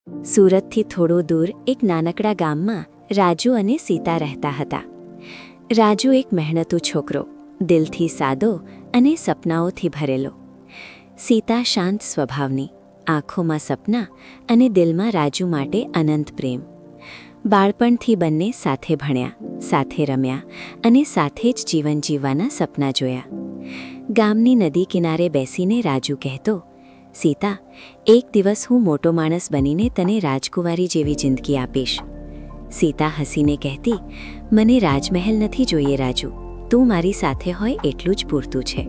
સુરતથી થોડો દૂર એક નાનકડા ગામમાં રાજુ અને સીતા રહેતા હતા. રાજુ એક મહેનતુ છોકરો, દિલથી સાદો અને સપનાઓથી ભરેલો. સીતા શાંત સ્વભાવની, આંખોમાં સપના અને દિલમાં રાજુ માટે અનંત પ્રેમ. બાળપણથી બંને સાથે ભણ્યા, સાથે રમ્યા અને સાથે જ જીવન જીવવાના સપના જોયા. ગામની નદી કિનારે બેસીને રાજુ કહેતો, સીતા, એક દિવસ હું મોટો માણસ બનીને તને રાજકુમારી જેવી જિંદગી આપીશ. સીતા હસીને કહેતી, મને રાજમહેલ નથી જોઈએ રાજુ, તું મારી સાથે હોય એટલું જ પૂરતું છે.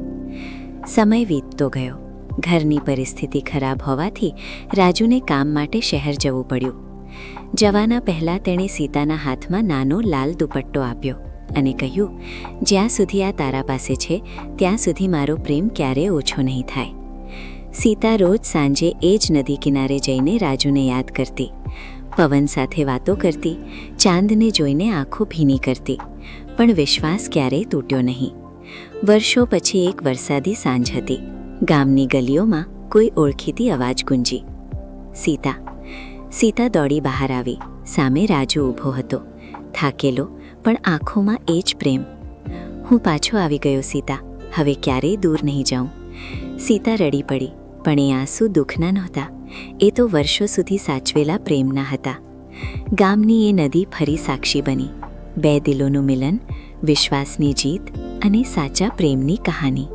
સમય વીતતો ગયો. ઘરની પરિસ્થિતિ ખરાબ હોવાથી રાજુને કામ માટે શહેર જવું પડ્યું. જવાના પહેલાં તેણે સીતાના હાથમાં નાનો લાલ દુપટ્ટો આપ્યો અને કહ્યું, જ્યાં સુધી આ તારા પાસે છે ત્યાં સુધી મારો પ્રેમ ક્યારેય ઓછો નહીં થાય. સીતા રોજ સાંજે એ જ નદી કિનારે જઈને રાજુને યાદ કરતી, પવન સાથે વાતો કરતી, ચાંદને જોઈને આંખો ભીની કરતી, પણ વિશ્વાસ ક્યારેય તૂટ્યો નહીં. વર્ષો પછી એક વરસાદી સાંજ હતી. ગામની ગલીઓમાં કોઈ ઓળખીતી અવાજ ગુંજી, સીતા. સીતા દોડી બહાર આવી. સામે રાજુ ઊભો હતો, થાકેલો પણ આંખોમાં એ જ પ્રેમ. હું પાછો આવી ગયો સીતા, હવે ક્યારેય દૂર નહીં જાઉં. સીતા રડી પડી, પણ એ આંસુ દુઃખના નહોતા, એ તો વર્ષો સુધી સાચવેલા પ્રેમના હતા. ગામની એ નદી ફરી સાક્ષી બની. બે દિલોનું મિલન, વિશ્વાસની જીત અને સાચા પ્રેમની કહાની.